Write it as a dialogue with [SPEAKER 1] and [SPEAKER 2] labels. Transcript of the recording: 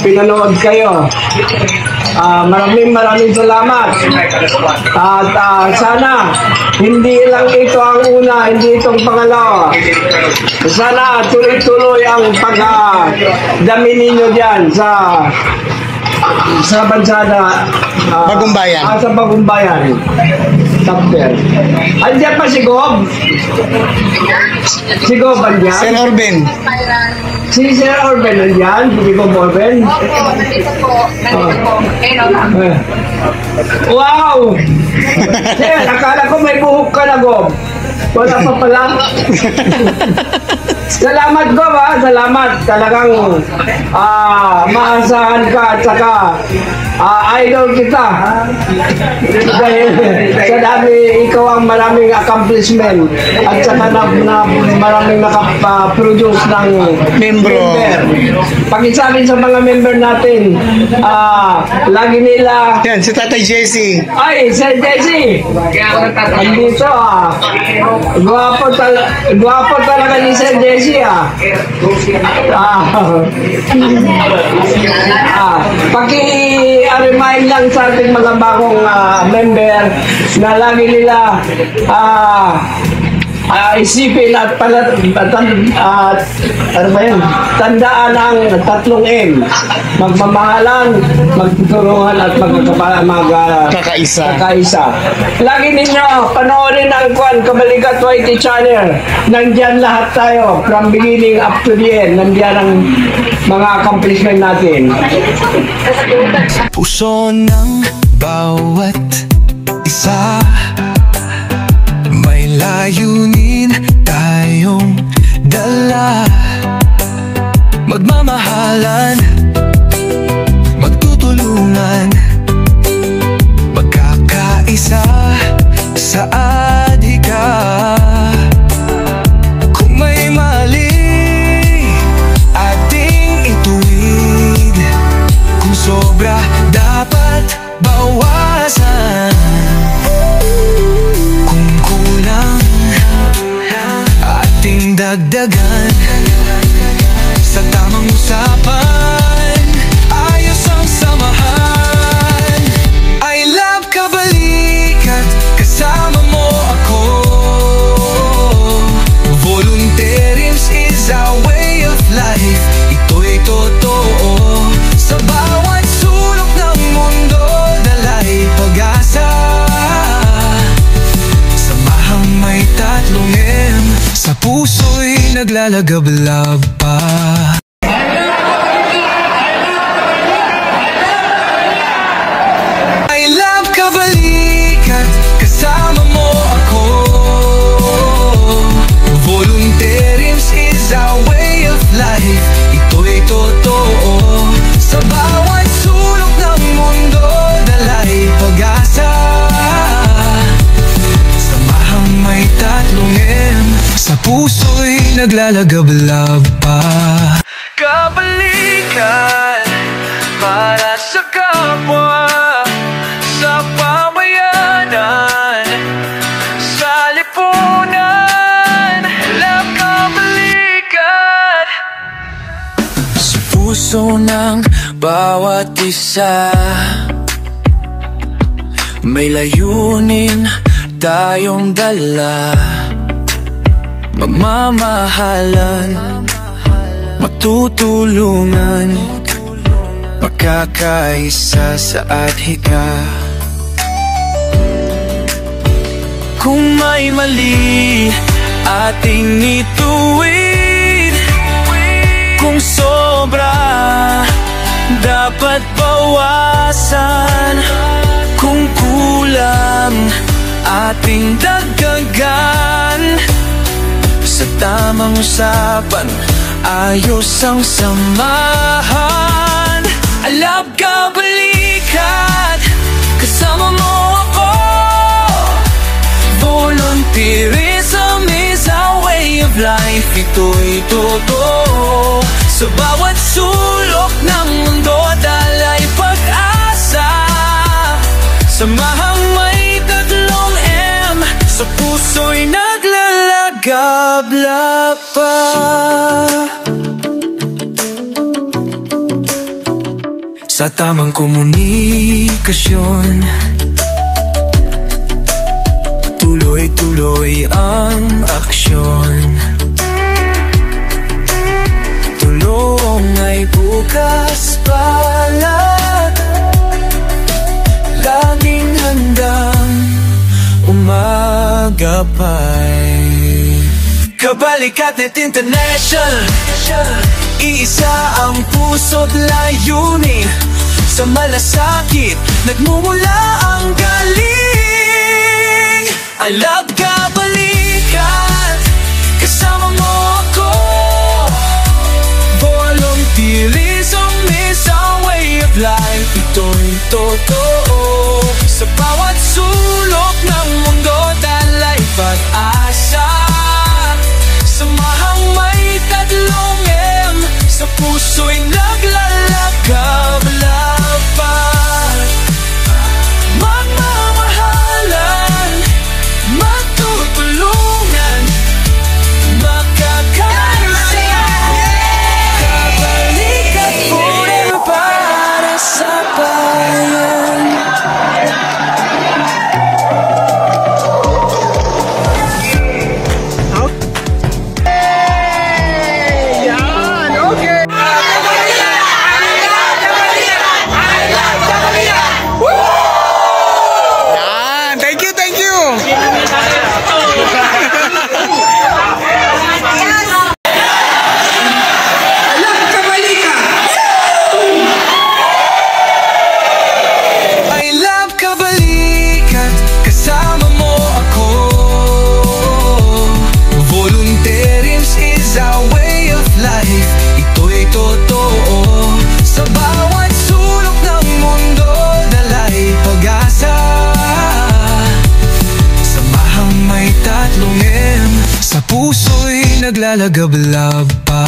[SPEAKER 1] Pinanood kayo. Maraming salamat. At sana hindi lang ito ang una, hindi itong pangalawa. Sana tuloy-tuloy ang pagdami ninyo dyan sa bansa na
[SPEAKER 2] Bagumbayan.
[SPEAKER 1] Sa Bagumbayan. Tapos. Andiyan pa si Gob? Si Gob andiyan?
[SPEAKER 2] Sir Orben.
[SPEAKER 1] Si Sir Orben nandiyan? Si Gob Orben?
[SPEAKER 3] Opo, dito po. Nandito po.
[SPEAKER 1] Wow! Sir, akala ko may buhok ka na, Gob. Wala pa pala. Salamat, Gob, ha? Salamat. Talagang maasahan ka at saka idol kita. Dahil sa dami, ikaw ang maraming accomplishment at saka maraming nakaproduce ng member. Pag-isabi sa mga member natin, lagi nila...
[SPEAKER 2] Yan, si Tatay Jesse.
[SPEAKER 1] Ay, Sir Jesse! Andito, Gwapo talaga ni Sir Jesse, paki-remind lang sa ating mga bagong member na lagi nila isipin at tandaan ang 3 M. Magmamahalan, magtutulungan at kakaisa. Lagi ninyo panoorin ang Kabalikat YT channel. Nandyan lahat tayo from beginning up to the end. Nandyan ang mga accomplishment natin.
[SPEAKER 4] Puso ng bawat isa, may layunin tayong dala. Magmamahalan, magtutulungan, magkakaisa sa adhika. Kung may mali, ating ituwid. Kung sobra, dapat bawasan. Kung kulang, ating dagdagan. Sa tamang usapan, ayos ang samahan. I love Kabalikat, kasama mo ako. Volunteerism is our way of life. Ito'y totoo. Sa bawat sulok ng mundo, dala'y pag-asa. Samahang may 3 M, sa puso'y naglalagablab pa. I love Kabalikat, kasama mo ako. Volunteerism is our way of life. Ito'y totoo. Sa bawat sulok ng mundo, dala'y pag-asa. Samahang may 3 M, sa puso'y naglalagablab pa. Kabalikan para sa kapwa, sa pamayanan, sa lipunan. Love Kabalikan. Sa puso ng bawat isa, may layunin tayong dala. Magmamahalan, magtutulungan, magkakaisa sa adhika. Kung may mali, ating ituwid. Kung sobra, dapat bawasan. Kung kulang, ating dagdagan. Sa tamang usapan, ayos ang samahan. I love Kabalikat, kasama mo ako. Volunteerism is our way of life. Ito'y totoo. Sa bawat sulok ng mundo, dala'y pag-asa. naglalablab pa. Sa tamang komunikasyon, tuloy-tuloy ang aksyon. Tulong ay bukas palad, laging handang umagapay. Kabalikatnet International, iisa ang puso't layunin. Sa malasakit, nagmumula ang galing. I love Kabalikat, kasama mo ako. Volunteerism is our way of life. Ito'y totoo. Sa bawat sulok ng mundo, dalay pag-asa. Samahang may tatlong M, sa puso'y naglalakab-lapad. Magmamahalan, magtutulungan, makakaisa. Kabalikat forever para sa bayan.
[SPEAKER 2] Yan. Thank you, thank you.
[SPEAKER 4] I love Kabalikat, kasama mo ako. Volunteerism is our way of life. Ito'y totoo. Sa bawat sulok ng mundo, dalay pag-asa. Samahang may tatlong M, sa puso'y naglalagablab pa.